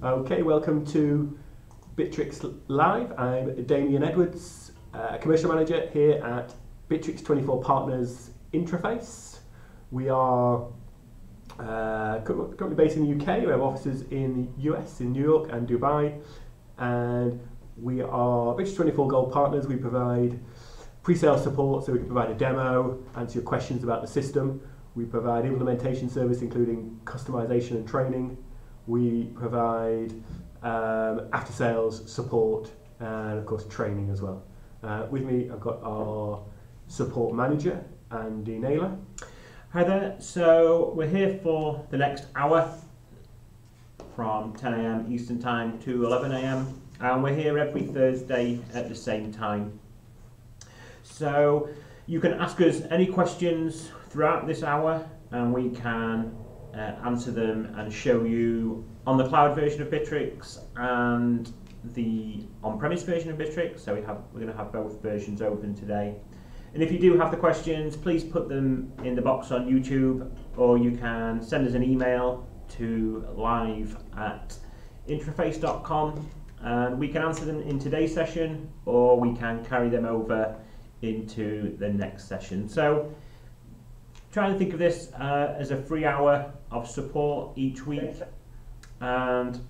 Okay, welcome to Bitrix Live. I'm Damien Edwards, Commercial Manager here at Bitrix24 Partners Interface. We are currently based in the UK. We have offices in the US, in New York and Dubai. And we are Bitrix24 Gold Partners. We provide pre-sale support, so we can provide a demo, answer your questions about the system. We provide implementation service, including customization and training. We provide after-sales support and, of course, training as well. With me, I've got our support manager, Andy Naylor. Hi there. So we're here for the next hour from 10 AM Eastern Time to 11 AM, and we're here every Thursday at the same time. So you can ask us any questions throughout this hour, and we can answer them and show you on the cloud version of Bitrix and the on-premise version of Bitrix. So we're going to have both versions open today. And if you do have the questions, please put them in the box on YouTube, or you can send us an email to live@interface.com, and we can answer them in today's session, or we can carry them over into the next session. So try and think of this as a free hour of support each week, and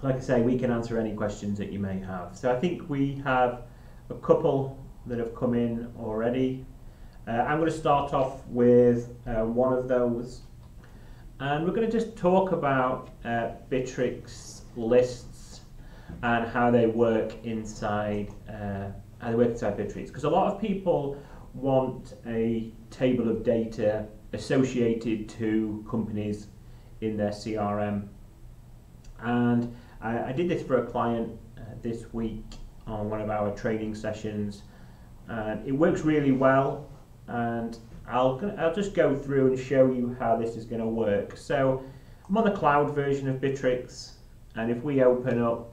like I say, we can answer any questions that you may have. So I think we have a couple that have come in already. I'm going to start off with one of those, and we're going to just talk about Bitrix lists and how they work inside Bitrix, because a lot of people want a table of data associated to companies in their CRM. And I did this for a client this week on one of our training sessions. It works really well, and I'll just go through and show you how this is going to work. So I'm on the cloud version of Bitrix, and if we open up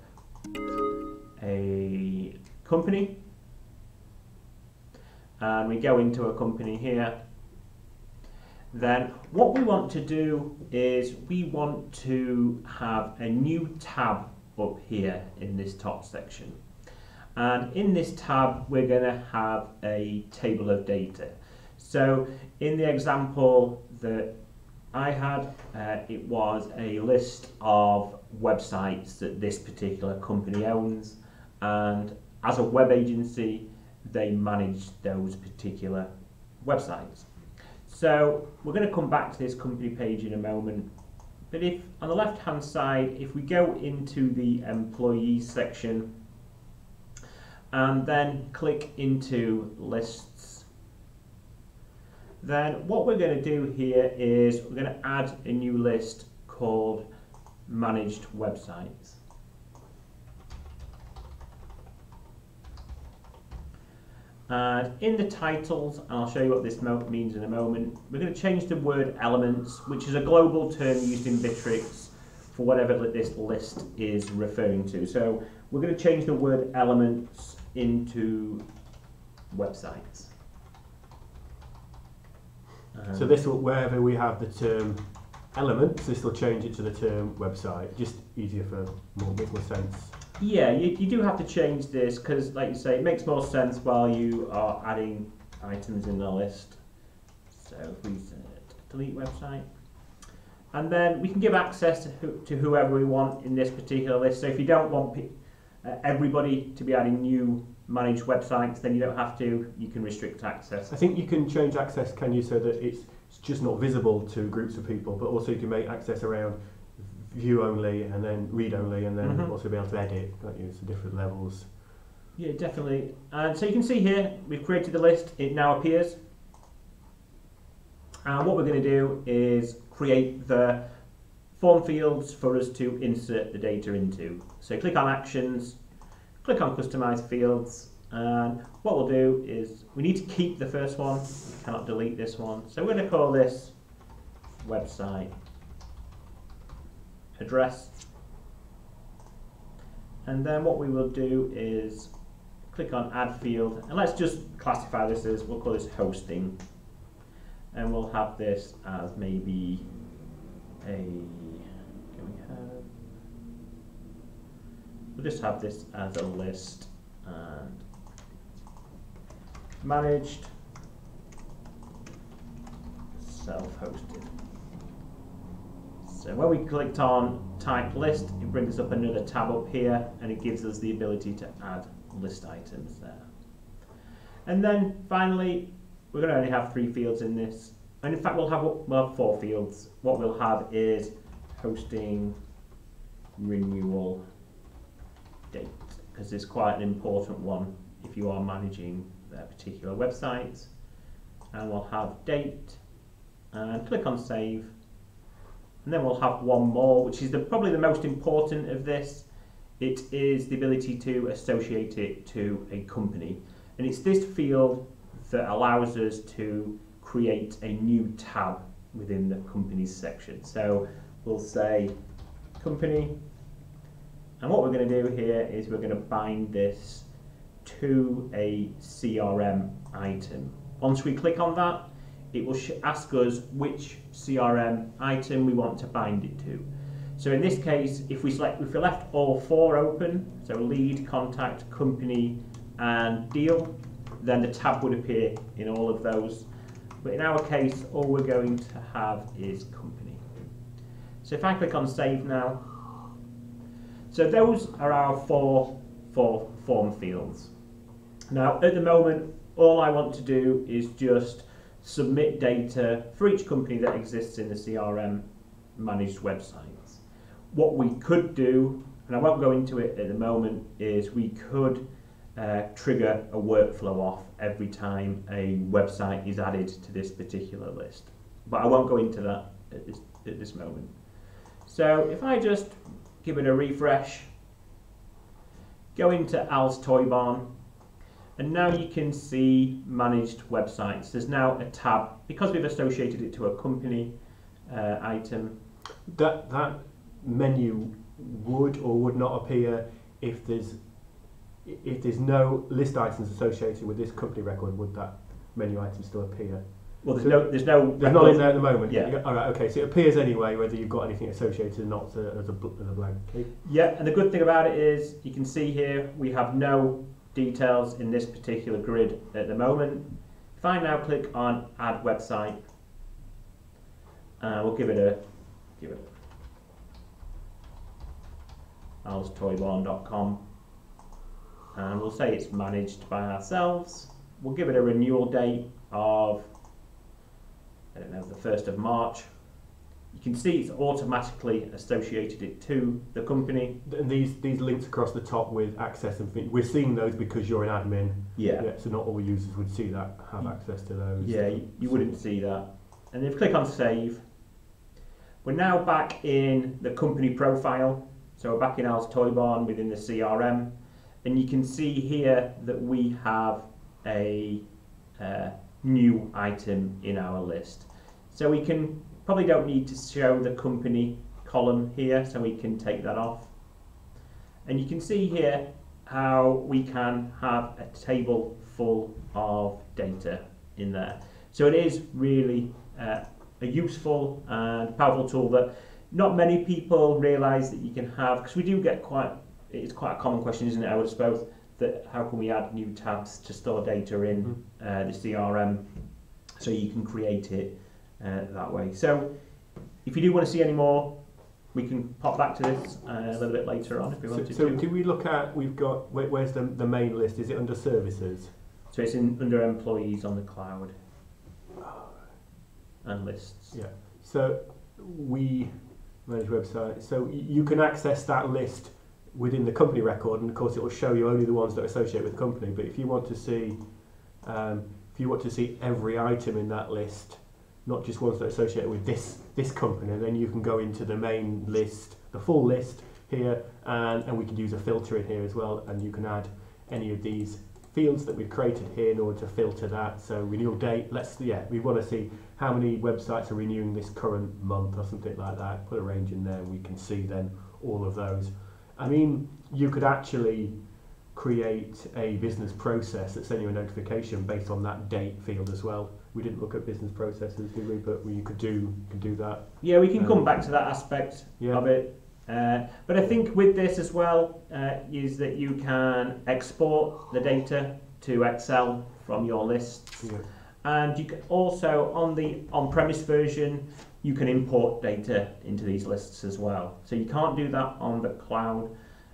a company and we go into a company here, then what we want to do is we want to have a new tab up here in this top section. And in this tab, we're going to have a table of data. So in the example that I had, it was a list of websites that this particular company owns, and as a web agency, they manage those particular websites. So we're going to come back to this company page in a moment, but if on the left hand side, if we go into the employees section and then click into lists, then what we're going to do here is we're going to add a new list called managed websites. And in the titles, and I'll show you what this means in a moment, we're going to change the word elements, which is a global term used in Bitrix for whatever this list is referring to. So we're going to change the word elements into websites. So this will, wherever we have the term elements, this will change it to the term website. Just easier for makes more sense. Yeah, you do have to change this because, like you say, it makes more sense while you are adding items in the list. So if we delete website, and then we can give access to whoever we want in this particular list. So if you don't want everybody to be adding new managed websites, then you don't have to. You can restrict access. I think you can change access, can you, so that it's just not visible to groups of people, but also you can make access around view only and then read only, and then also be able to edit, can't you? So different levels. Yeah, definitely. And so you can see here, we've created the list, it now appears. And what we're going to do is create the form fields for us to insert the data into. So click on actions, click on customize fields, and what we'll do is we need to keep the first one, we cannot delete this one. So we're going to call this website address, and then what we will do is click on add field, and let's just classify this as, we'll call this hosting, and we'll have this as maybe a, can we have we'll just have this as a list and managed, self-hosted. So when we clicked on type list, it brings up another tab up here and it gives us the ability to add list items there. And then finally, we're going to only have 3 fields in this. And in fact, we'll have 4 fields. What we'll have is hosting renewal date, because it's quite an important one if you are managing their particular websites. And we'll have date and click on save. And then we'll have one more, which is probably the most important of this. It is the ability to associate it to a company. And it's this field that allows us to create a new tab within the companies section. So we'll say company, and what we're going to do here is we're going to bind this to a CRM item. Once we click on that, it will ask us which CRM item we want to bind it to. So in this case, if we left all 4 open, so lead, contact, company, and deal, then the tab would appear in all of those. But in our case, all we're going to have is company. So if I click on save now, so those are our 4 form fields. Now at the moment, all I want to do is just submit data for each company that exists in the CRM managed websites. What we could do, and I won't go into it at the moment, is we could trigger a workflow off every time a website is added to this particular list. But I won't go into that at this moment. So if I just give it a refresh, go into Al's Toy Barn, and now you can see managed websites. There's now a tab because we've associated it to a company item. That menu would or would not appear if there's no list items associated with this company record. Would that menu item still appear? Well, there's no not in there at the moment. Yeah. All right. Okay. So it appears anyway, whether you've got anything associated or not as a blank. Okay. Yeah. And the good thing about it is you can see here we have no details in this particular grid at the moment. If I now click on add website, we'll give it alstoybarn.com, and we'll say it's managed by ourselves. We'll give it a renewal date of, I don't know, the 1st of March. You can see it's automatically associated it to the company. And these links across the top with access and we're seeing those because you're an admin. Yeah. So not all users would see that, have access to those. Yeah, you wouldn't see that. And if you click on save, we're now back in the company profile. So we're back in Al's Toy Barn within the CRM. And you can see here that we have a new item in our list. So we probably don't need to show the company column here, so we can take that off. And you can see here how we can have a table full of data in there. So it is really a useful and powerful tool that not many people realise that you can have, because we do get it's quite a common question, isn't it, I would suppose, that how can we add new tabs to store data in the CRM, so you can create it that way. So if you do want to see any more, we can pop back to this a little bit later on if we wanted to. So do we look at, we've got, where's the main list? Is it under services? So it's under employees on the cloud and lists. Yeah. So we manage websites. So you can access that list within the company record, and of course it will show you only the ones that are associated with the company. But if you want to see, every item in that list, not just ones that are associated with this company, then you can go into the main list, the full list here, and we can use a filter in here as well, and you can add any of these fields that we've created here in order to filter that. So renewal date, we want to see how many websites are renewing this current month or something like that. Put a range in there and we can see then all of those. I mean, you could actually create a business process that sends you a notification based on that date field as well. We didn't look at business processes, did we? But you could do that. Yeah, we can come back to that aspect of it. But I think with this as well is that you can export the data to Excel from your lists. Yeah. And you can also, on the on-premise version, you can import data into these lists as well. So you can't do that on the cloud,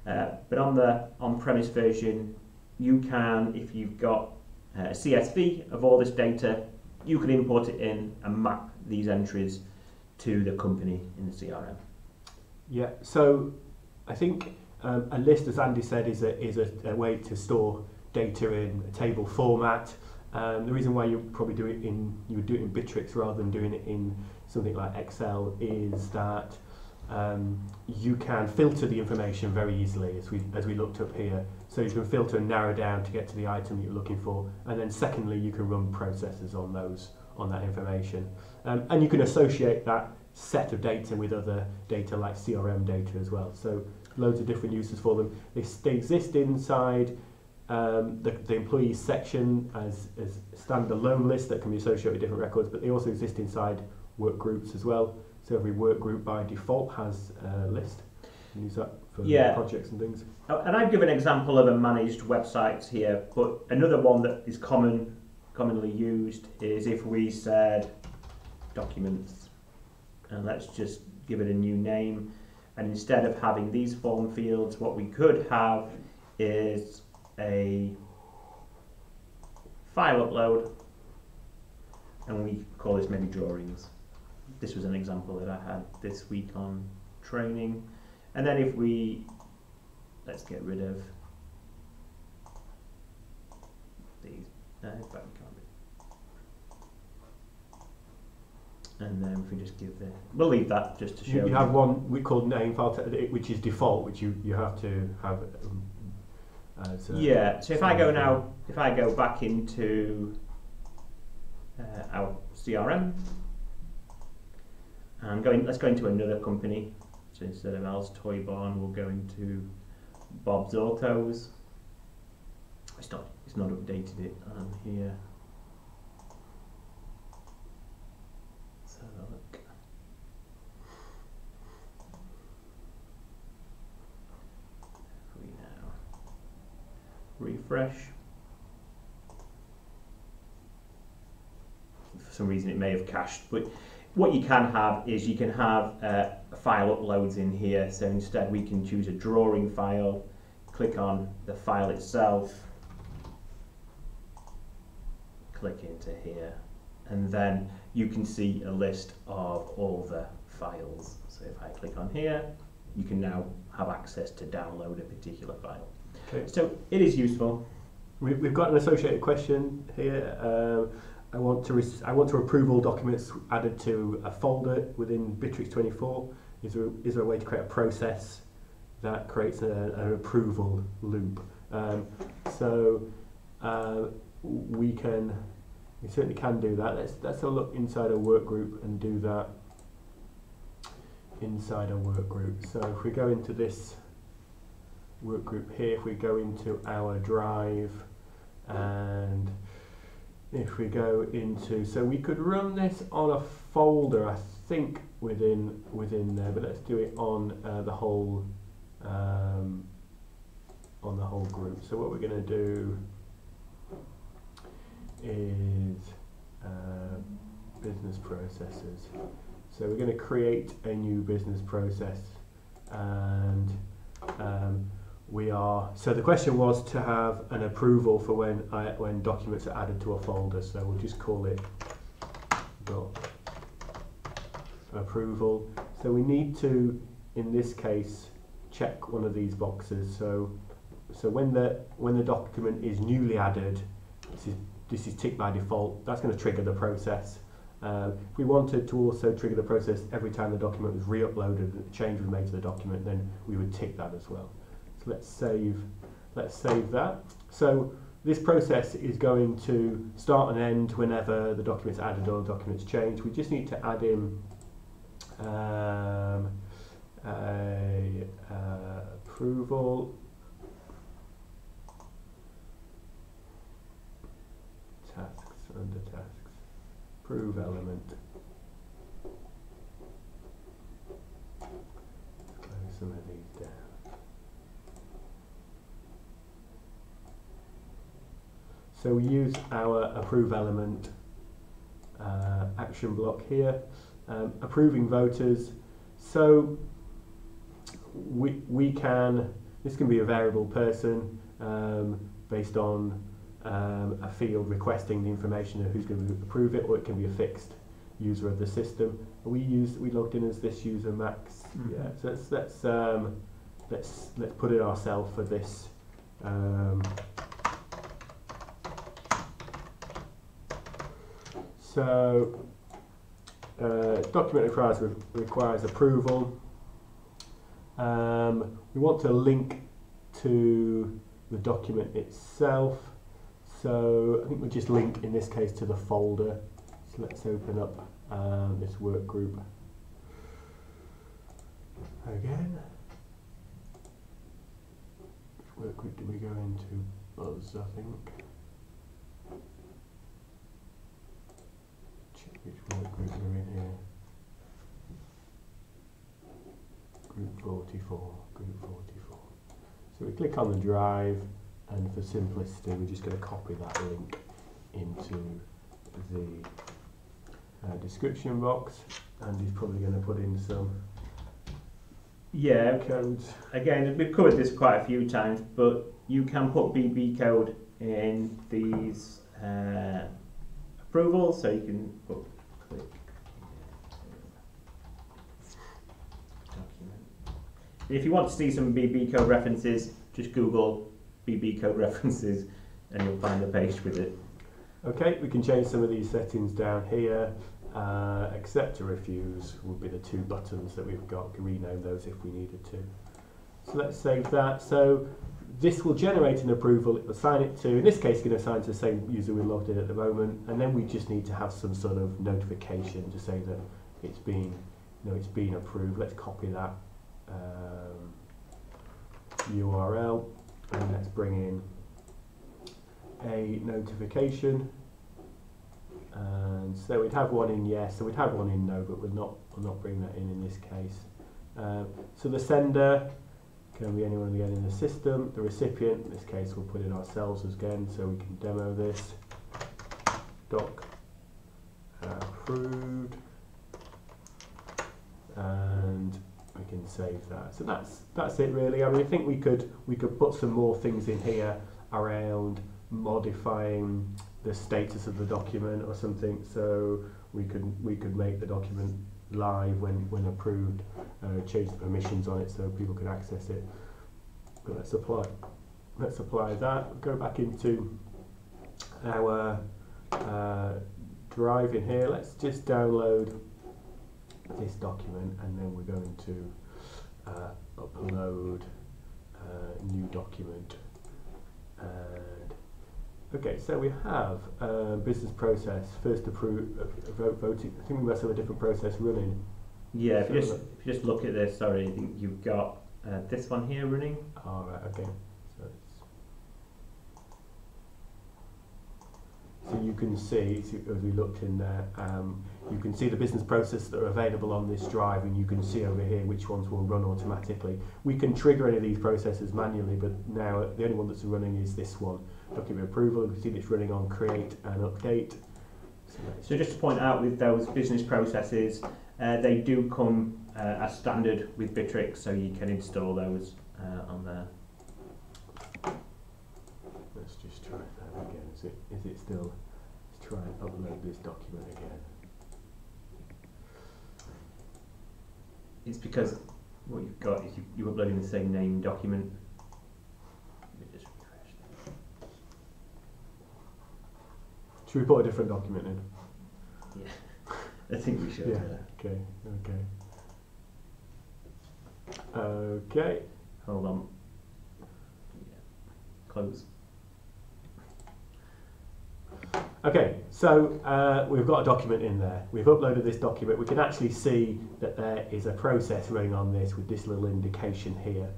but on the on-premise version, you can, if you've got a CSV of all this data, you can import it in and map these entries to the company in the CRM. Yeah, so I think a list, as Andy said, is a way to store data in a table format. The reason why you probably do it in Bitrix rather than doing it in something like Excel is that you can filter the information very easily, as we looked up here. So you can filter and narrow down to get to the item you're looking for, and then secondly, you can run processes on that information, and you can associate that set of data with other data like CRM data as well. So loads of different uses for them. They exist inside the employees section as standalone lists that can be associated with different records, but they also exist inside work groups as well. So every work group by default has a list. You can use that for projects and things. And I've given an example of a managed website here, but another one that is commonly used is if we said documents, and let's just give it a new name, and instead of having these form fields, what we could have is a file upload, and we call this maybe drawings. This was an example that I had this week on training. And then if let's get rid of these, in fact we can't do. And then if we just give we'll leave that just to show. You have one we call name file, which is default, which you have to have. So if I go back into our CRM, and let's go into another company. So instead of Al's Toy Barn, we'll go into Bob's Autos. It's not updated it on here. Let's have a look. If we now refresh. For some reason it may have cached, but what you can have is you can have file uploads in here. So instead we can choose a drawing file, click on the file itself, click into here, and then you can see a list of all the files. So if I click on here, you can now have access to download a particular file. Okay. So it is useful. We've got an associated question here. I want to approve all documents added to a folder within Bitrix24. Is there a way to create a process that creates an approval loop? We certainly can do that. Let's have a look inside a work group and do that inside a work group. So if we go into this work group here, if we go into our drive, and if we go into, so we could run this on a folder, I think within there, but let's do it on the whole group. So what we're going to do is business processes. So we're going to create a new business process, and so the question was to have an approval for when documents are added to a folder. So we'll just call it approval. So we need to, in this case, check one of these boxes. So when the document is newly added, this is ticked by default. That's going to trigger the process. If we wanted to also trigger the process every time the document was re-uploaded and a change was made to the document, then we would tick that as well. So let's save that. So this process is going to start and end whenever the document's added or the document's changed. We just need to add in approval tasks, under tasks, approve element. Close down. So we use our approve element action block here, approving voters. So we can, this can be a variable person based on a field requesting the information of who's going to approve it, or it can be a fixed user of the system. We logged in as this user Max. Mm-hmm. Yeah. So let's put it ourselves for this. So document requires approval. We want to link to the document itself. So I think we'll just link in this case to the folder. So let's open up this work group again. Which work group did we go into? Buzz, I think. Check which work group we're in here. Group 44. Group 44. So we click on the drive, and for simplicity, we're just going to copy that link into the description box, and he's probably going to put in some codes. Again, we've covered this quite a few times, but you can put BB code in these approvals, so you can put click document. If you want to see some BB code references, just Google BB code references and you'll find the page with it. Okay, we can change some of these settings down here. Accept or refuse would be the two buttons that we've got. We can rename those if we needed to. So let's save that. So this will generate an approval. It will assign it to, in this case, it's going to assign to the same user we logged in at the moment, and then we just need to have some sort of notification to say that it's been, it's been approved. Let's copy that URL, and let's bring in a notification. And so we'd have one in yes, so we'd have one in no, but we'll not bring that in this case. So the sender can be anyone again in the system. The recipient, in this case, we'll put in ourselves again, so we can demo this. Doc approved, and we can save that. So that's it really. I mean, I think we could put some more things in here around modifying the status of the document or something, so we could make the document live when approved, change the permissions on it so people can access it. But let's apply that. Go back into our drive in here. Let's just download this document, and then we're going to upload new document. And okay, so we have business process, first voting. I think we must have a different process running. Yeah, so if you just look at this, sorry, I think you've got this one here running. All right, okay. So you can see, as we looked in there, you can see the business processes that are available on this drive, and you can see over here which ones will run automatically. We can trigger any of these processes manually, but now the only one that's running is this one, document approval. You can see it's running on create and update. So just to point out, with those business processes, they do come as standard with Bitrix, so you can install those on there. Let's just try that again. Is it still? Let's try and upload this document again. It's because what you've got is you're uploading the same name document. Let me just refresh that. Should we put a different document in? Yeah, I think we should. Yeah. Okay. Hold on. Yeah. Close. Okay, so we've got a document in there. We've uploaded this document. We can actually see that there is a process running on this with this little indication here.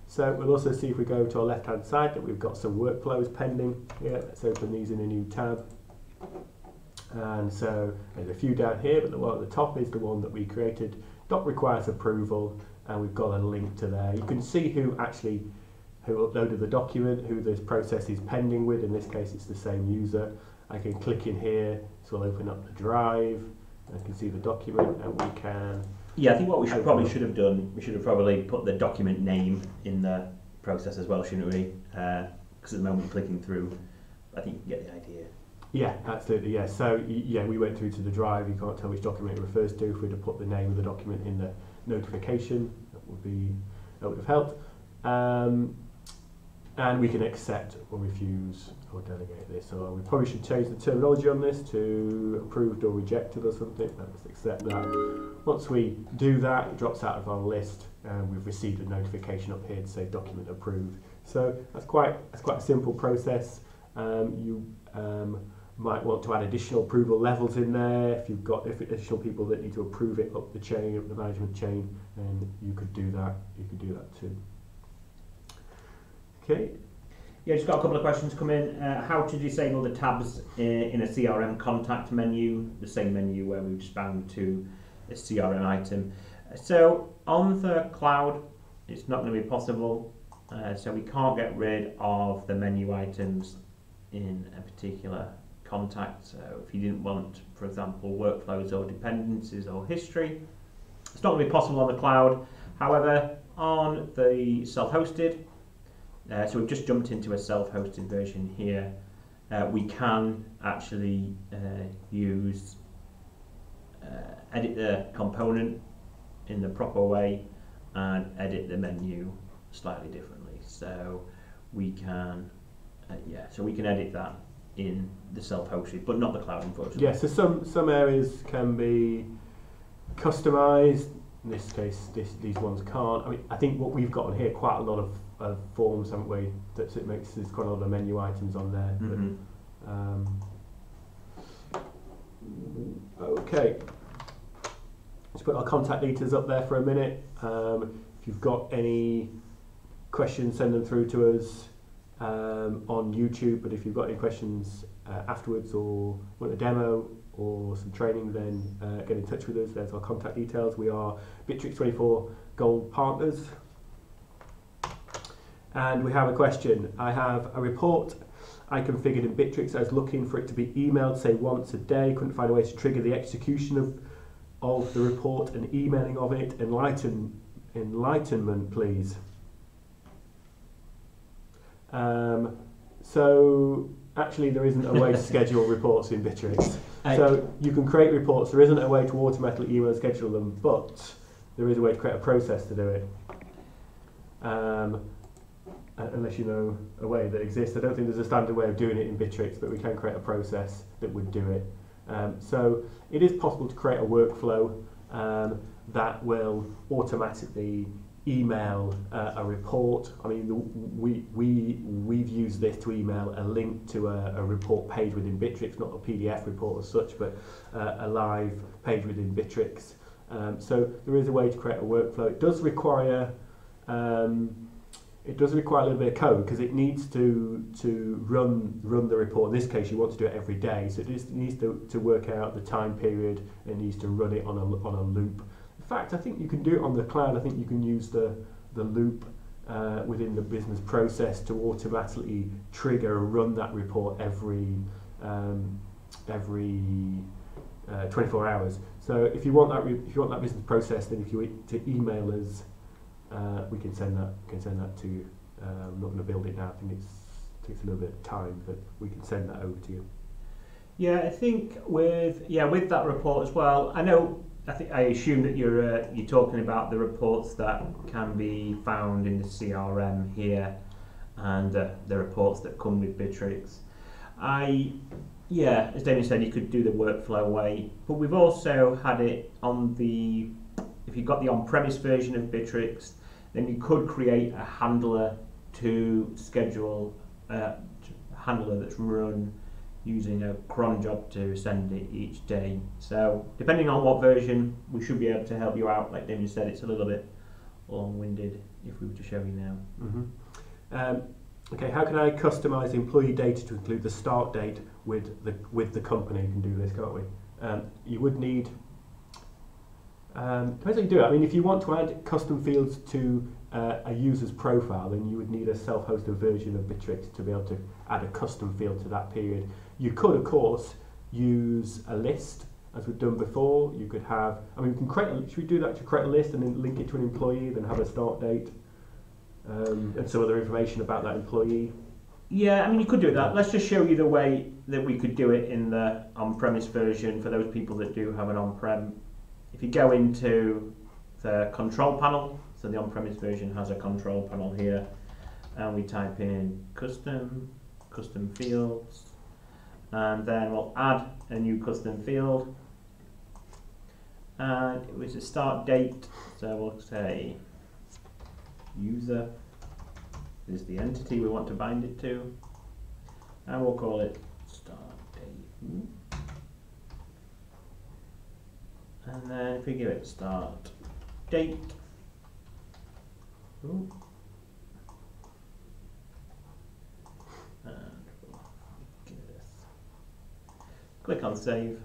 So we'll also see, if we go to our left-hand side, that we've got some workflows pending here. Let's open these in a new tab. And so there's a few down here, but the one at the top is the one that we created, Doc requires approval, and we've got a link to there. You can see who uploaded the document, who this process is pending with. In this case, it's the same user. I can click in here, so we'll open up the drive. I can see the document, and we can. Yeah, I think what we should have done, we should have probably put the document name in the process as well, shouldn't we? Because at the moment, clicking through, I think you get the idea. Yeah, absolutely. Yeah. So yeah, we went through to the drive. You can't tell which document it refers to. If we'd have put the name of the document in the notification, that would have helped. And we can accept or refuse or delegate this. So we probably should change the terminology on this to approved or rejected or something. Let's accept that. Once we do that, it drops out of our list, and we've received a notification up here to say document approved. So that's quite a simple process. You might want to add additional approval levels in there. If you've got additional people that need to approve it up the chain, up the management chain, and you could do that. You could do that too. Okay. Yeah, just got a couple of questions come in. How to disable the tabs in a CRM contact menu, the same menu where we've just bound to a CRM item. So on the cloud, it's not going to be possible. So we can't get rid of the menu items in a particular contact. So if you didn't want, for example, workflows or dependencies or history, it's not going to be possible on the cloud. However, on the self-hosted, so we've just jumped into a self-hosted version here, we can actually edit the component in the proper way and edit the menu slightly differently. So we can edit that in the self-hosted, but not the cloud, unfortunately. Yeah, so some areas can be customized. In this case, these ones can't. I mean, I think what we've got on here, quite a lot of forms, haven't we? That it makes there's quite a lot of menu items on there. Mm-hmm. But, okay, let's put our contact details up there for a minute. If you've got any questions, send them through to us on YouTube. But if you've got any questions afterwards, or want a demo or some training, then get in touch with us. There's our contact details. We are Bitrix24 Gold Partners. And we have a question. I have a report I configured in Bitrix. I was looking for it to be emailed, say, once a day. Couldn't find a way to trigger the execution of the report and emailing of it. Enlightenment, please. So actually there isn't a way to schedule reports in Bitrix. So you can create reports. There isn't a way to automatically email and schedule them, but there is a way to create a process to do it. Unless you know a way that exists. I don't think there's a standard way of doing it in Bitrix, but we can create a process that would do it. So it is possible to create a workflow that will automatically email a report. I mean, we've used this to email a link to a report page within Bitrix, not a PDF report as such, but a live page within Bitrix. So there is a way to create a workflow. It does require a little bit of code, because it needs to run the report. In this case, you want to do it every day, so it needs to work out the time period. It needs to run it on a loop. In fact, I think you can do it on the cloud. I think you can use the loop within the business process to automatically trigger and run that report every 24 hours. So if you want that business process, then if you to email us, we can send that to you. I'm not going to build it now. I think it takes a little bit of time, but we can send that over to you. Yeah, I think with that report as well. I assume that you're talking about the reports that can be found in the CRM here, and the reports that come with Bitrix. As Damien said, you could do the workflow way, but we've also had it on the. If you've got the on-premise version of Bitrix, then you could create a handler to schedule a handler that's run using a cron job to send it each day. So depending on what version, we should be able to help you out. Like Damien said, it's a little bit long-winded if we were to show you now. Mm-hmm. Okay, how can I customize employee data to include the start date with the company? You can do this, can't we? You would need Depends how you do it. I mean, if you want to add custom fields to a user's profile, then you would need a self-hosted version of Bitrix to be able to add a custom field to that period. You could, of course, use a list, as we've done before. You could have, I mean, we can create. Should we do that to create a list and then link it to an employee, then have a start date and some other information about that employee? Yeah, I mean, you could do that. Let's just show you the way that we could do it in the on-premise version for those people that do have an on-prem. If you go into the control panel, so the on-premise version has a control panel here, and we type in custom fields, and then we'll add a new custom field, and it was a start date, so we'll say user is the entity we want to bind it to, and we'll call it start date. And then if we give it start date, and we'll give this, click on save,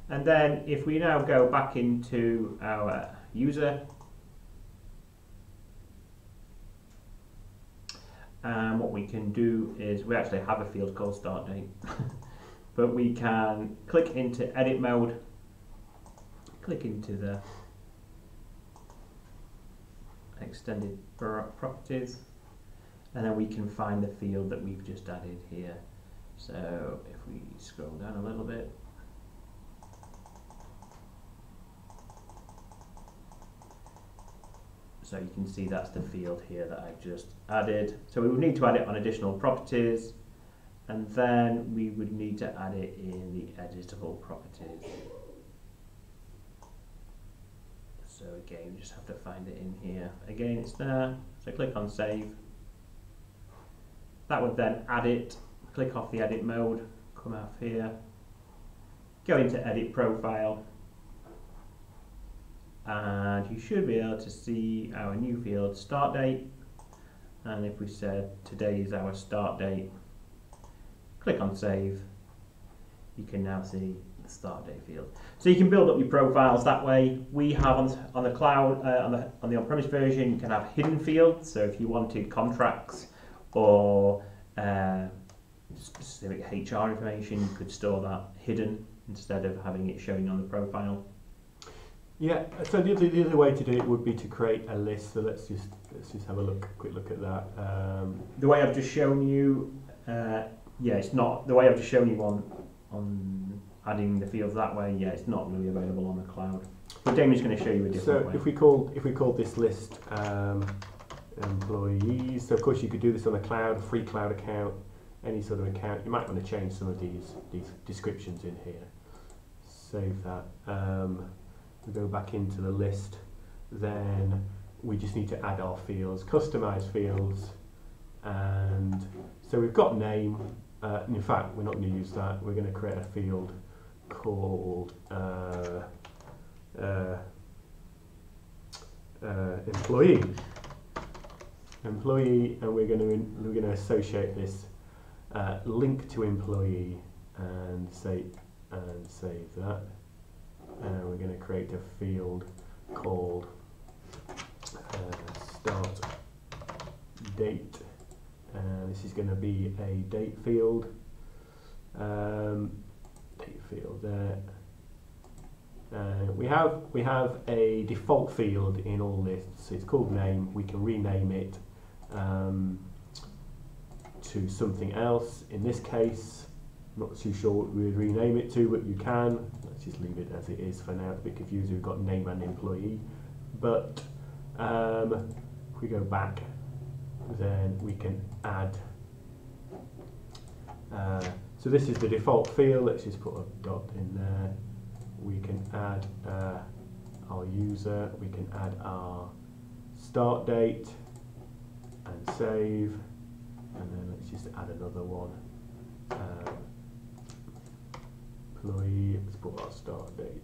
and then if we now go back into our user, what we can do is, we actually have a field called start date, but we can click into edit mode, click into the extended properties, and then we can find the field that we've just added here. So if we scroll down a little bit, so you can see that's the field here that I've just added. So we would need to add it on additional properties, and then we would need to add it in the editable properties. So again, we just have to find it in here. Again, it's there, so click on save. That would then add it, click off the edit mode, come off here, go into edit profile, and you should be able to see our new field start date. And if we said today is our start date, click on save, you can now see the start date field. So you can build up your profiles that way. We have on the cloud, on the on-premise version, you can have hidden fields. So if you wanted contracts or specific HR information, you could store that hidden instead of having it showing on the profile. Yeah, so the other way to do it would be to create a list. So let's just have a quick look at that. The way I've just shown you, yeah, it's not the way I've just shown you on adding the fields that way. Yeah, it's not really available on the cloud. But Damien's going to show you a different way. So if we called this list employees, so of course you could do this on a cloud, a free cloud account, any sort of account. You might want to change some of these descriptions in here. Save that. We go back into the list, then we just need to add our fields, customize fields, and so we've got name. In fact, we're not going to use that. We're going to create a field called employee, and we're going to associate this link to employee and save that. And we're going to create a field called start date. This is going to be a date field. Date field there. We have a default field in all lists. It's called name. We can rename it to something else. In this case, not too sure what we would rename it to, but you can. Let's just leave it as it is for now. It's a bit confusing. We've got name and employee. But if we go back, then we can add. So this is the default field. Let's just put a dot in there. We can add our user. We can add our start date and save. And then let's just add another one. Employee, let's put our start date,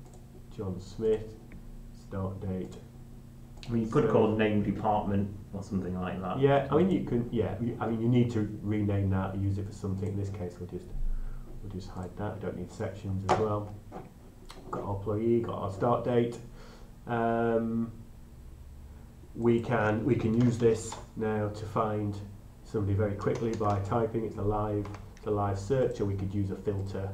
John Smith, start date. I mean, you could call name department or something like that. Yeah, I mean you can. Yeah, I mean you need to rename that and use it for something. In this case, we'll just hide that. We don't need sections as well. Got our employee, got our start date. We can use this now to find somebody very quickly by typing. It's a live search, or we could use a filter,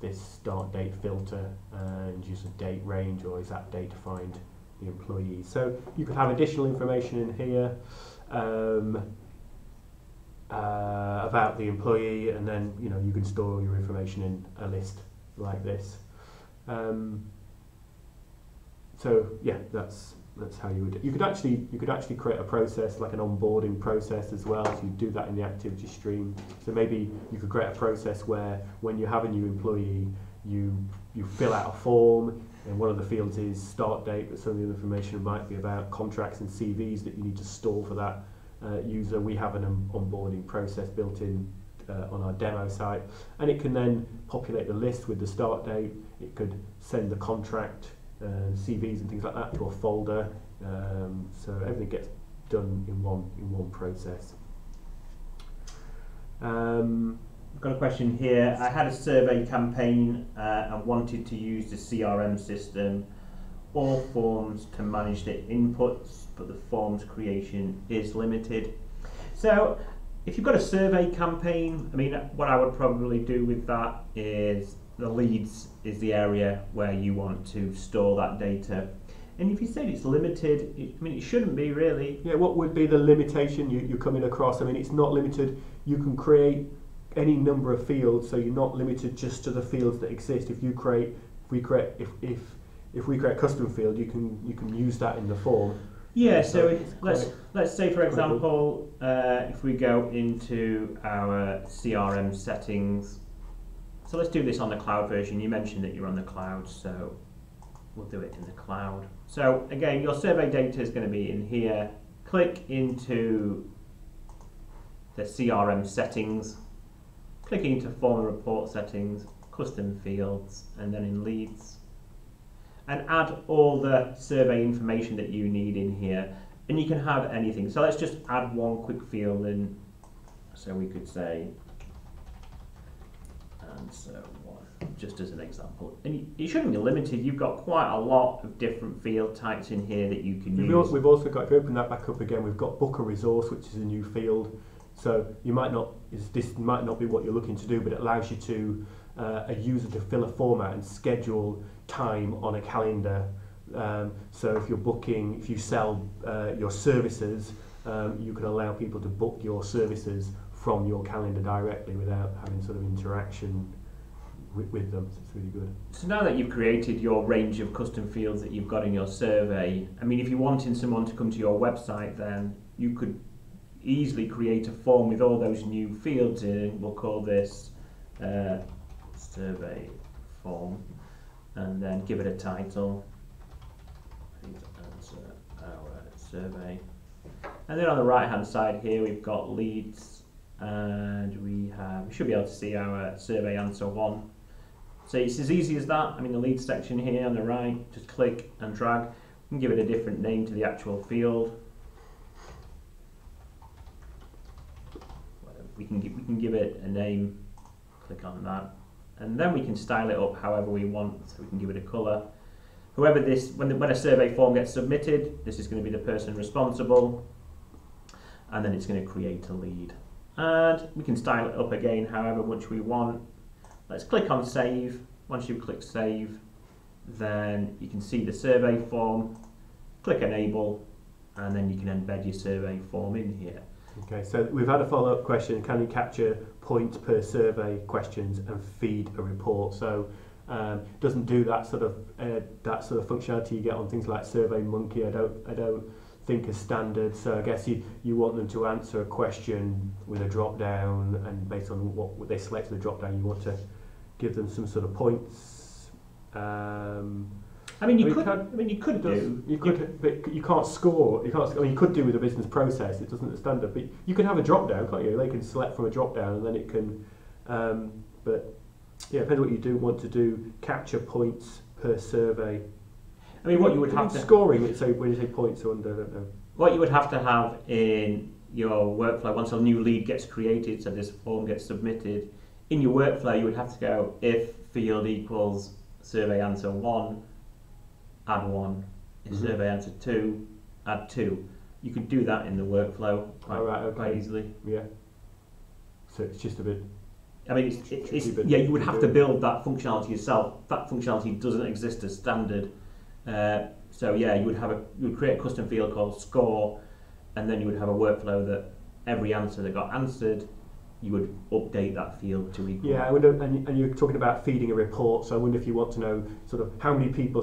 this start date filter, and use a date range or exact date to find the employees. So you could have additional information in here about the employee, and then you can store your information in a list like this. So yeah, that's how you would. You could actually create a process like an onboarding process as well. So you do that in the activity stream. So maybe you could create a process where when you have a new employee, you fill out a form, and one of the fields is start date, but some of the information might be about contracts and CVs that you need to store for that user. We have an onboarding process built in on our demo site, and it can then populate the list with the start date. It could send the contract and CVs and things like that to a folder, so everything gets done in one process. I've got a question here. I had a survey campaign and wanted to use the CRM system, all forms to manage the inputs, but the forms creation is limited. So if you've got a survey campaign, I mean, what I would probably do with that is the leads is the area where you want to store that data. And if you said it's limited, it shouldn't be really. Yeah, what would be the limitation you're coming across? I mean, it's not limited. You can create any number of fields, so you're not limited just to the fields that exist. If we create a custom field, you can use that in the form. Yeah, so let's say, for example, if we go into our CRM settings. So let's do this on the cloud version. You mentioned that you're on the cloud, so we'll do it in the cloud. So again, your survey data is going to be in here. Click into the CRM settings, click into form and report settings, custom fields, and then in leads. And add all the survey information that you need in here. And you can have anything. So let's just add one quick field in. So we could say, answer one, just as an example. And it shouldn't be limited. You've got quite a lot of different field types in here that you can use. We've also got, if you open that back up again, we've got book a resource, which is a new field. So this might not be what you're looking to do, but it allows you to a user to fill a format and schedule time on a calendar. So if you're booking, if you sell your services, you can allow people to book your services from your calendar directly without having sort of interaction with them. So it's really good. So now that you've created your range of custom fields that you've got in your survey, I mean, if you're wanting someone to come to your website, then you could easily create a form with all those new fields in. We'll call this survey form, and then give it a title. Answer our survey. And then on the right hand side here we've got leads, and we should be able to see our survey answer one. So it's as easy as that. I mean, the leads section here on the right, just click and drag. We can give it a different name to the actual field. We can give it a name, click on that, and then we can style it up however we want. So we can give it a colour. When a survey form gets submitted, this is going to be the person responsible, and then it's going to create a lead. And we can style it up again however much we want. Let's click on save. Once you click save, then you can see the survey form. Click enable, and then you can embed your survey form in here. Okay, so we've had a follow-up question. Can you capture points per survey questions and feed a report? So it doesn't do that sort of functionality you get on things like SurveyMonkey. I don't think is standard. So I guess you want them to answer a question with a drop down, and based on what they select the drop down, you want to give them some sort of points. But you can't score. You could do with a business process. It doesn't standard, but you can have a drop down, can't you? They can select from a drop down, and then it can. But yeah, depends what you want to do. Capture points per survey. I mean, what you would have to scoring it. So when you say points or under, I don't know. What you would have to have in your workflow once a new lead gets created, so this form gets submitted, in your workflow you would have to go if field equals survey answer 1. Add 1, is survey answer 2, add 2. You could do that in the workflow quite easily. Yeah. So it's just a bit. I mean, you would have to build that functionality yourself. That functionality doesn't exist as standard. So yeah, you would create a custom field called score, and then you would have a workflow that every answer that got answered, you would update that field to equal. Yeah, I wonder, and you're talking about feeding a report, so I wonder if you want to know sort of how many people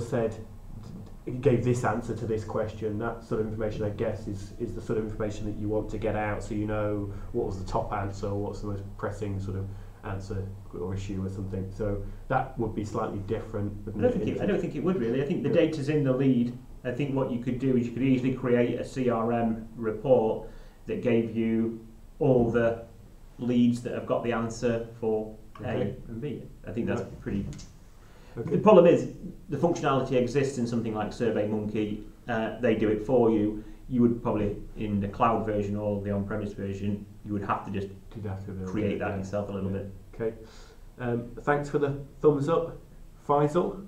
gave this answer to this question. That sort of information, I guess, is the sort of information that you want to get out, so you know what was the top answer, or what's the most pressing sort of answer or issue or something. So that would be slightly different. I don't think it would really. I think the data's in the lead. I think what you could do is you could easily create a CRM report that gave you all the leads that have got the answer for A and B. I think that's pretty. Okay. The problem is the functionality exists in something like SurveyMonkey. They do it for you. You would probably, in the cloud version or the on-premise version, you would have to just create that yourself a little bit. Okay. Thanks for the thumbs up, Faisal.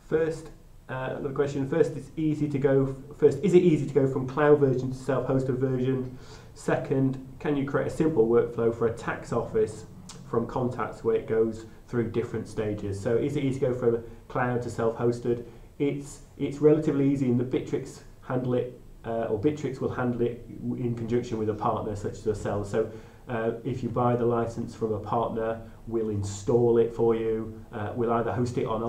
First, another question. First, is it easy to go from cloud version to self-hosted version? Second, can you create a simple workflow for a tax office from contacts where it goes through different stages? So is it easy to go from cloud to self-hosted? It's relatively easy in that Bitrix handle it, or Bitrix will handle it in conjunction with a partner such as ourselves. So if you buy the license from a partner, we'll install it for you. We'll either host it on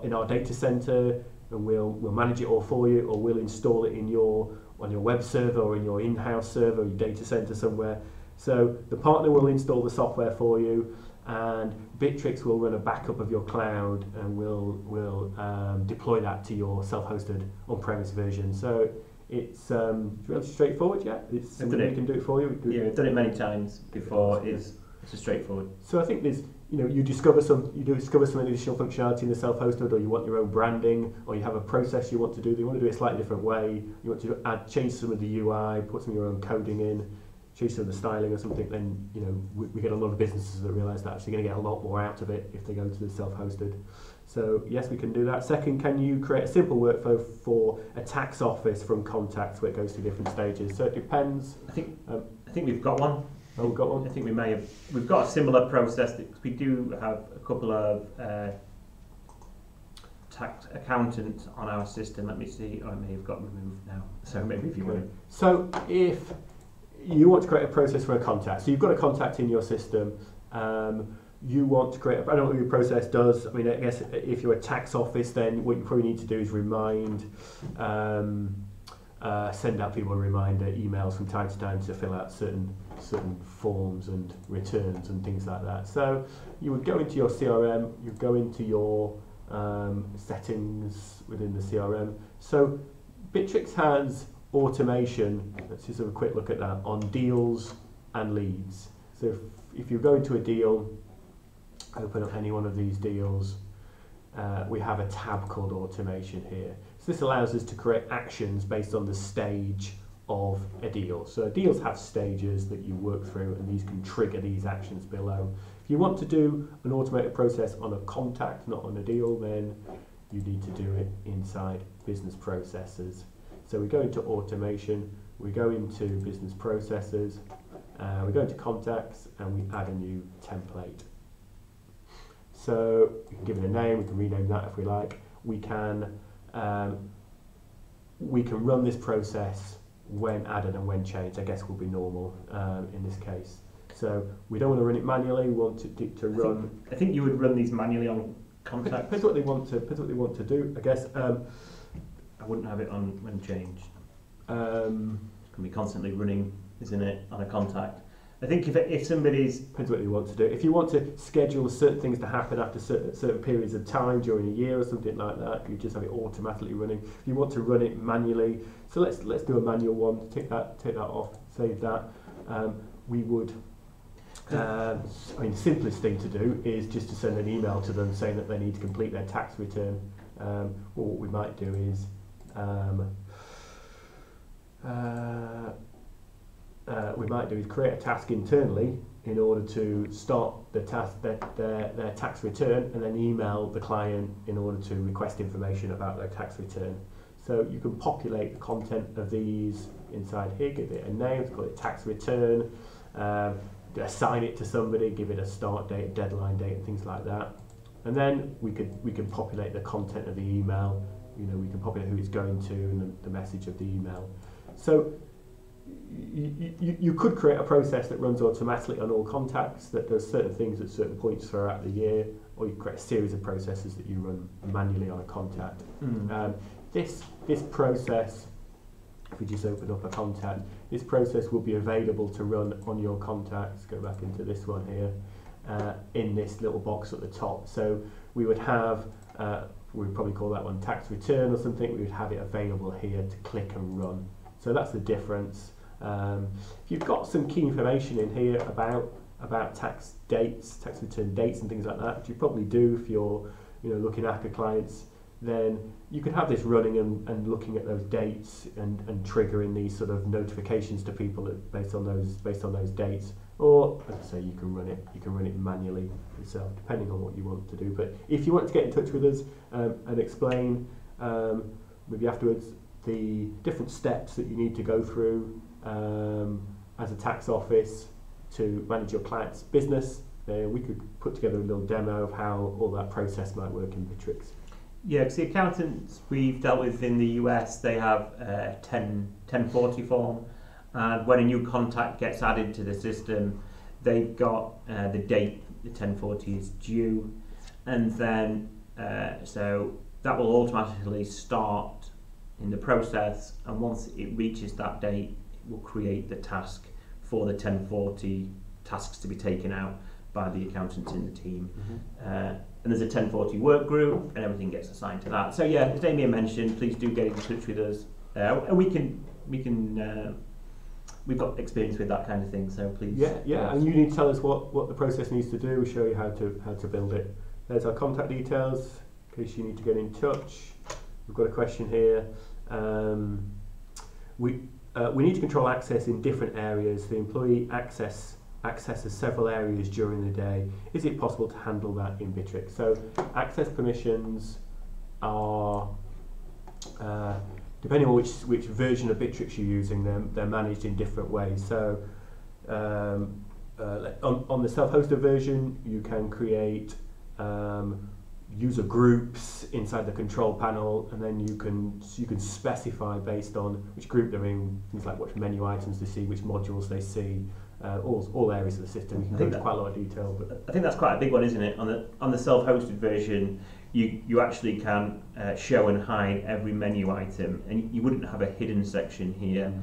in our data center, and we'll manage it all for you, or we'll install it on your web server or in your in-house server or your data center somewhere. So the partner will install the software for you, and Bitrix will run a backup of your cloud, and we'll deploy that to your self-hosted on-premise version. So it's relatively straightforward. Yeah, it's something we can do it for you. We've done it many times before. It's straightforward. So I think there's, you discover some additional functionality in the self-hosted, or you want your own branding, or you have a process you want to do. You want to do it a slightly different way. You want to change some of the UI, put some of your own coding in, change some of the styling or something. Then we get a lot of businesses that realise that actually going to get a lot more out of it if they go to the self-hosted. So yes, we can do that. Second, can you create a simple workflow for a tax office from contacts where it goes through different stages? So it depends. I think we've got one. Oh, we've got one. I think we've got a similar process. We do have a couple of tax accountants on our system. Let me see. I may have got removed now. So maybe if you want to. So if you want to create a process for a contact, so you've got a contact in your system. You want to create, I don't know what your process does. I mean, I guess if you're a tax office, then what you probably need to do is send out people reminder emails from time to time to fill out certain forms and returns and things like that. So you would go into your CRM, you go into your settings within the CRM. So Bitrix has automation. Let's just have a quick look at that on deals and leads. So if you go into a deal, open up any one of these deals, we have a tab called automation here. So this allows us to create actions based on the stage of a deal. So deals have stages that you work through, and these can trigger these actions below. If you want to do an automated process on a contact, not on a deal, then you need to do it inside business processes. So we go into automation, we go into business processes, we go into contacts, and we add a new template. So we can give it a name, we can rename that if we like. We can run this process when added and when changed. I guess will be normal in this case. So we don't want to run it manually. We want to run. I think you would run these manually on contacts. Depends what they want to do. I guess. I wouldn't have it on when changed. It can be constantly running, isn't it, on a contact? I think if somebody's... Depends what you want to do. If you want to schedule certain things to happen after certain periods of time during a year or something like that, you just have it automatically running. If you want to run it manually, so let's do a manual one. Take that off. Save that. We would. I mean, the simplest thing to do is just to send an email to them saying that they need to complete their tax return. Or what we might do is. We might do is create a task internally in order to start the their tax return, and then email the client in order to request information about their tax return. So you can populate the content of these inside here, give it a name, call it tax return, assign it to somebody, give it a start date, deadline date, and things like that. And then we can populate the content of the email. You know, we can populate who it's going to and the message of the email. So you could create a process that runs automatically on all contacts, that does certain things at certain points throughout the year, or you create a series of processes that you run manually on a contact. This process, if we just open up a contact, this process will be available to run on your contacts. Go back into this one here, in this little box at the top. So we would have, we'd probably call that one tax return or something. We would have it available here to click and run. So that's the difference. If you've got some key information in here about tax dates, tax return dates and things like that, which you probably do if you're looking after clients, then you could have this running and looking at those dates and triggering these sort of notifications to people based on those dates. Or, as I say, you can run it manually yourself, depending on what you want to do. But if you want to get in touch with us and explain maybe afterwards the different steps that you need to go through as a tax office to manage your client's business, we could put together a little demo of how all that process might work in Bitrix. Yeah, because the accountants we've dealt with in the US, they have a 1040 form, and when a new contact gets added to the system, they've got the date the 1040 is due, and then so that will automatically start in the process, and once it reaches that date, it will create the task for the 1040 tasks to be taken out by the accountants in the team. And there's a 1040 work group, and everything gets assigned to that. So yeah, as Damien mentioned, please do get in touch with us, and we've got experience with that kind of thing. So please. Yeah, and you need to tell us what the process needs to do. We'll show you how to build it. There's our contact details in case you need to get in touch. We've got a question here. We need to control access in different areas. The employee accesses several areas during the day. Is it possible to handle that in Bitrix? So access permissions are, depending on which version of Bitrix you're using, they're managed in different ways. So on the self-hosted version, you can create user groups inside the control panel, and then you can specify based on which group they're in, things like which menu items they see, which modules they see, all areas of the system. You can go into quite a lot of detail. But I think that's quite a big one, isn't it? On the self-hosted version, you actually can show and hide every menu item, and you wouldn't have a hidden section here.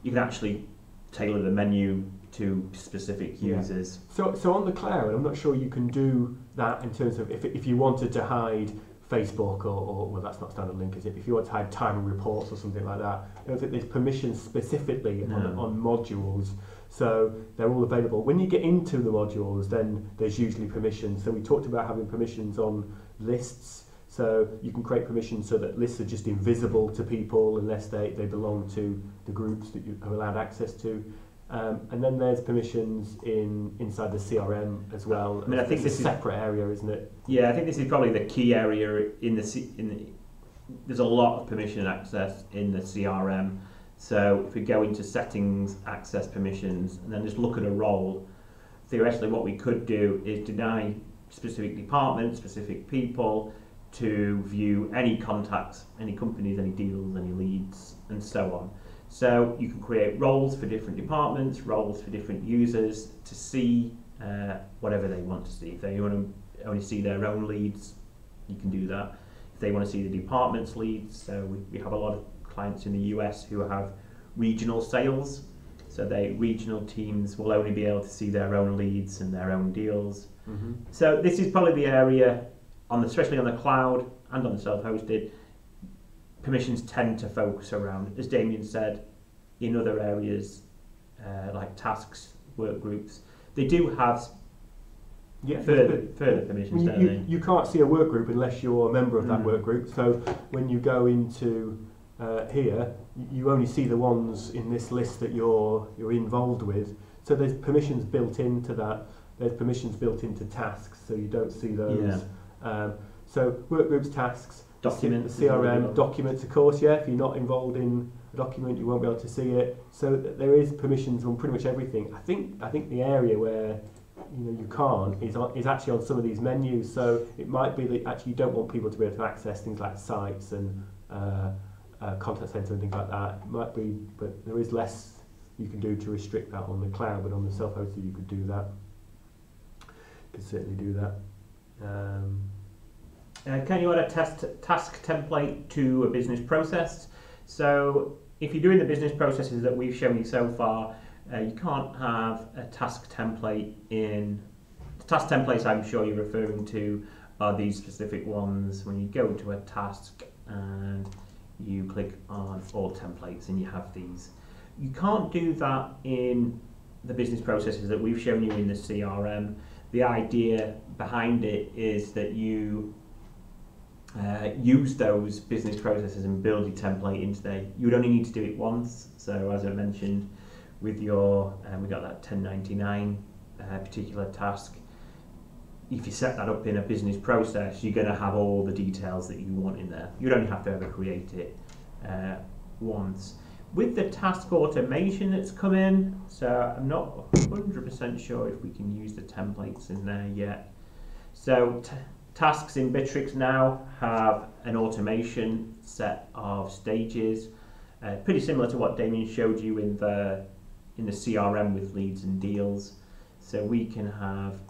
You can actually tailor the menu to specific users. So on the cloud, I'm not sure you can do that in terms of if you wanted to hide Facebook or well, that's not standard link, is it? If you want to hide time and reports or something like that, I don't think there's permissions specifically on modules. So they're all available. When you get into the modules, then there's usually permissions. So we talked about having permissions on lists. So you can create permissions so that lists are just invisible to people unless they belong to the groups that you have allowed access to. And then there's permissions inside the CRM as well. I mean, I think this is a separate area, isn't it? Yeah, I think this is probably the key area there's a lot of permission access in the CRM. So if we go into settings, access permissions, and then just look at a role, theoretically what we could do is deny specific departments, specific people to view any contacts, any companies, any deals, any leads, and so on. So you can create roles for different departments, roles for different users to see whatever they want to see. If they want to only see their own leads, you can do that. If they want to see the department's leads, so we have a lot of clients in the US who have regional sales, so regional teams will only be able to see their own leads and their own deals. So this is probably the area, especially on the cloud and on the self-hosted, permissions tend to focus around, as Damien said, in other areas like tasks, work groups. They do have further permissions, don't they? You can't see a work group unless you're a member of that work group. So when you go into here, you only see the ones in this list that you're involved with. So there's permissions built into that. There's permissions built into tasks, so you don't see those. So work groups, tasks, documents, CRM, documents, of course. Yeah, if you're not involved in a document, you won't be able to see it. So there is permissions on pretty much everything. I think the area where you can't is actually on some of these menus. So it might be that actually you don't want people to be able to access things like sites and contact center and things like that. It might be, but there is less you can do to restrict that on the cloud, but on the self-hosted you could do that. You could certainly do that. Can you add a task template to a business process? So if you're doing the business processes that we've shown you so far, you can't have a task template in... The task templates I'm sure you're referring to are these specific ones when you go to a task and you click on all templates and you have these. You can't do that in the business processes that we've shown you in the CRM. The idea behind it is that you use those business processes and build your template into there. You would only need to do it once. So as I mentioned, with your, we got that 1099 particular task. If you set that up in a business process, you're going to have all the details that you want in there. You'd only have to ever create it once. With the task automation that's come in, so I'm not 100% sure if we can use the templates in there yet. So tasks in Bitrix now have an automation set of stages, pretty similar to what Damien showed you in the CRM with leads and deals. So we can have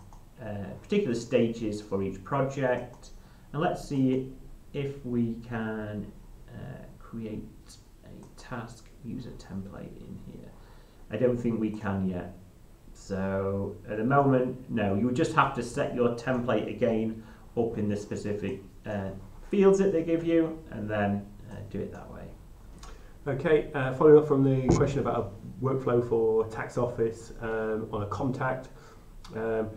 particular stages for each project, and let's see if we can create a task user template in here. I don't think we can yet. So at the moment, no, you would just have to set your template again up in the specific fields that they give you, and then do it that way. Okay, following up from the question about a workflow for tax office on a contact,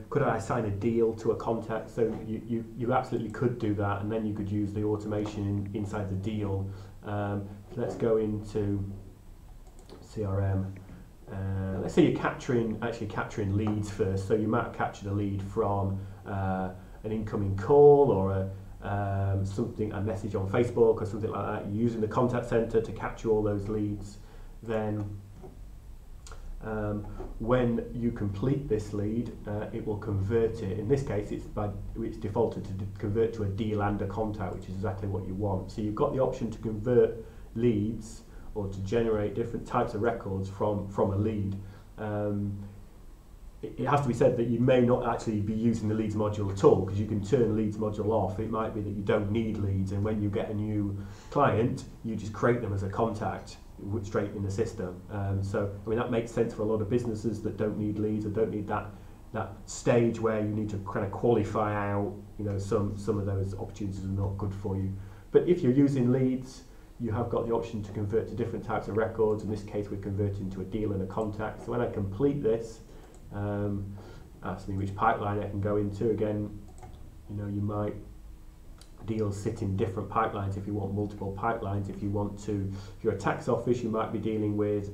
could I assign a deal to a contact? So you absolutely could do that, and then you could use the automation inside the deal. Let's go into CRM. Let's say you're capturing leads first. So you might have captured a lead from an incoming call or a message on Facebook or something like that. You're using the contact center to capture all those leads. Then when you complete this lead, it will convert it. In this case, it's defaulted to convert to a deal and a contact, which is exactly what you want. So you've got the option to convert leads or to generate different types of records from a lead. It has to be said that you may not actually be using the leads module at all, because you can turn leads module off. It might be that you don't need leads, and when you get a new client, you just create them as a contact straight in the system. So I mean, that makes sense for a lot of businesses that don't need leads or don't need that stage where you need to kind of qualify out, some of those opportunities are not good for you. But if you're using leads, you have got the option to convert to different types of records. In this case, we're converting to a deal and a contact. So when I complete this, asks me which pipeline I can go into. Again, you might deals sit in different pipelines if you want multiple pipelines. If you're a tax office, you might be dealing with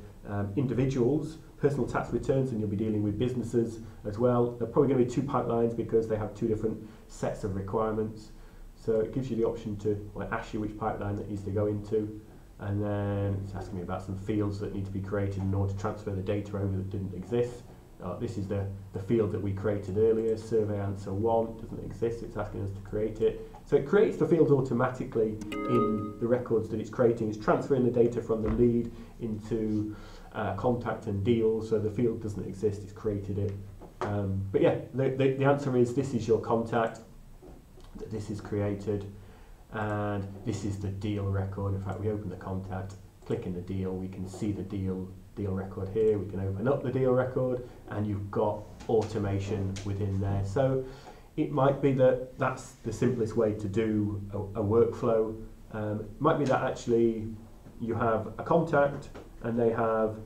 individuals, personal tax returns, and you'll be dealing with businesses as well. They're probably going to be two pipelines because they have two different sets of requirements. So it gives you the option to ask you which pipeline that needs to go into, and then it's asking me about some fields that need to be created in order to transfer the data over that didn't exist. This is the field that we created earlier, survey answer 1, doesn't exist, it's asking us to create it. So it creates the fields automatically in the records that it's creating. It's transferring the data from the lead into contact and deal, so the field doesn't exist, it's created it. But yeah, the answer is this is your contact, this is created, and this is the deal record. In fact, we open the contact, click in the deal, we can see the deal record here. We can open up the deal record, and you've got automation within there. So it might be that that's the simplest way to do a workflow. It might be that actually you have a contact and they have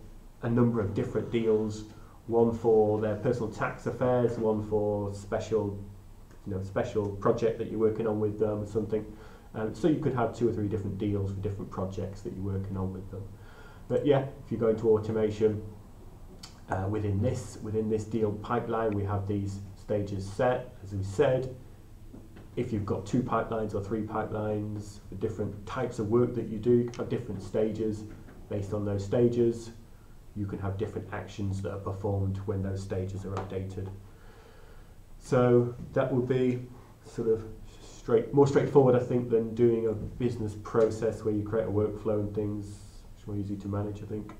a number of different deals, one for their personal tax affairs, one for special project that you're working on with them or something. So you could have 2 or 3 different deals for different projects that you're working on with them. But yeah, if you go into automation, within this deal pipeline, we have these stages set, as we said. If you've got 2 pipelines or 3 pipelines for different types of work that you do, you have different stages. Based on those stages, you can have different actions that are performed when those stages are updated. So that would be sort of more straightforward, I think, than doing a business process where you create a workflow and things. It's more easy to manage, I think.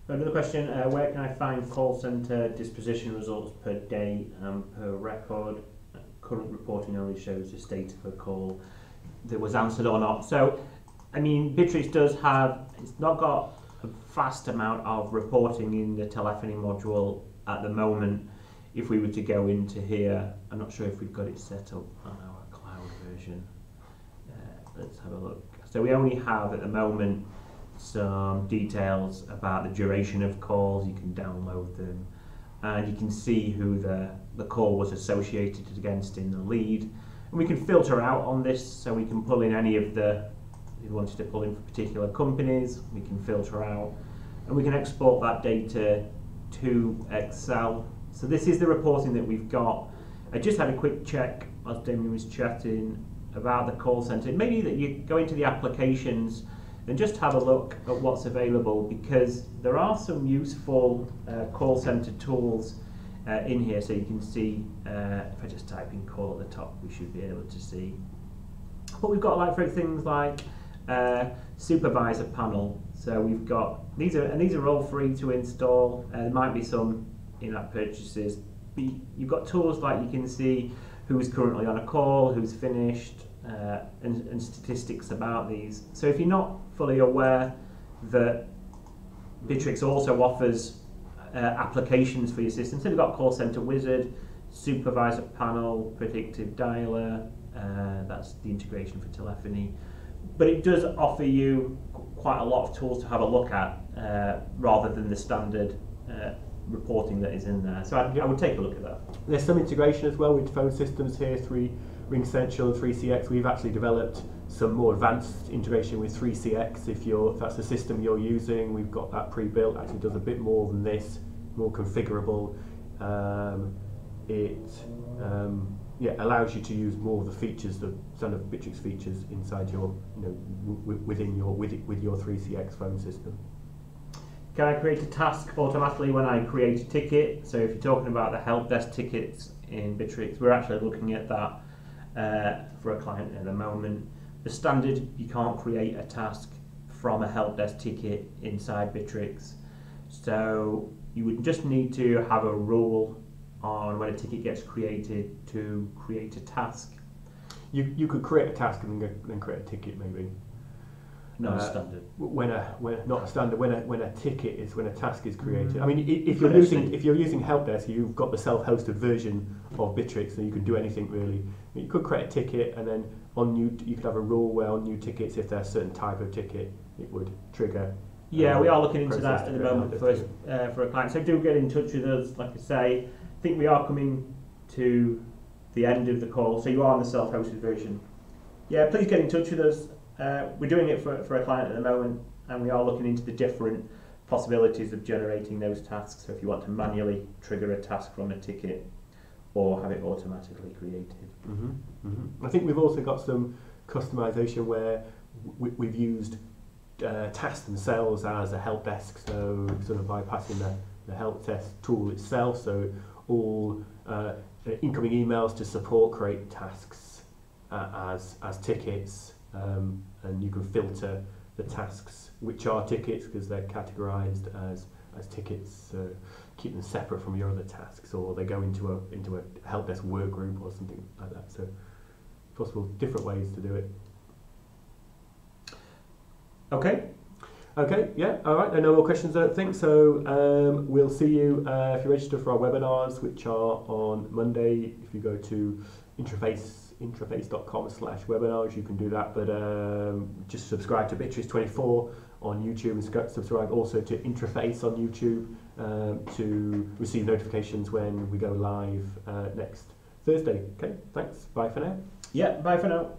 Another question, where can I find call centre disposition results per day and per record? Current reporting only shows the state of a call that was answered or not. So, I mean, Bitrix does have, it's not got a vast amount of reporting in the telephony module at the moment. If we were to go into here, I'm not sure if we've got it set up on our cloud version. Let's have a look. So we only have at the moment some details about the duration of calls. You can download them and you can see who the call was associated against in the lead. And we can filter out on this, so we can pull in any of the, if we wanted to pull in for particular companies, we can filter out and we can export that data to Excel. So this is the reporting that we've got. I just had a quick check as Damien was chatting about the call centre. Maybe that you go into the applications and just have a look at what's available, because there are some useful call centre tools in here. So you can see, if I just type in call at the top, we should be able to see. But we've got like for things like supervisor panel. So we've got, these are all free to install. There might be some in-app purchases. But you've got tools like you can see who's currently on a call, who's finished, and statistics about these. So if you're not fully aware that Bitrix also offers applications for your system, so we've got Call Center Wizard, Supervisor Panel, Predictive Dialer, that's the integration for telephony. But it does offer you quite a lot of tools to have a look at, rather than the standard reporting that is in there. So I would take a look at that. There's some integration as well with phone systems here, Ring Central and 3CX. We've actually developed some more advanced integration with 3CX. If that's the system you're using, we've got that pre-built. Actually does a bit more than this, more configurable. It allows you to use more of the features, the standard Bitrix features inside your, with your 3CX phone system. Can I create a task automatically when I create a ticket? So if you're talking about the help desk tickets in Bitrix, we're actually looking at that for a client at the moment. The standard, you can't create a task from a help desk ticket inside Bitrix. So you would just need to have a rule on when a ticket gets created to create a task. You could create a task and then create a ticket maybe. Not a standard. Not a standard. When a ticket is, when a task is created. I mean, if you're using help desk, you've got the self-hosted version of Bitrix, so you can do anything really. You could create a ticket, and then you could have a rule where on new tickets, if there's a certain type of ticket, it would trigger. Yeah, we are looking into that at the moment for a client. So do get in touch with us. Like I say, I think we are coming to the end of the call. So you are on the self-hosted version. Yeah, please get in touch with us. We're doing it for a client at the moment, and we are looking into the different possibilities of generating those tasks. So if you want to manually trigger a task from a ticket or have it automatically created. I think we've also got some customization where we've used tasks themselves as a help desk, so sort of bypassing the help desk tool itself. So all incoming emails to support create tasks as tickets. And you can filter the tasks which are tickets because they're categorized as tickets, so keep them separate from your other tasks, or they go into a help desk work group or something like that. So possible different ways to do it. Okay, yeah, all right, no more questions, I don't think. So we'll see you if you register for our webinars, which are on Monday. If you go to intraface.com/webinars, you can do that, but just subscribe to Bitrix24 on YouTube and subscribe also to Intraface on YouTube to receive notifications when we go live next Thursday. Okay, thanks, bye for now. Yeah, bye for now.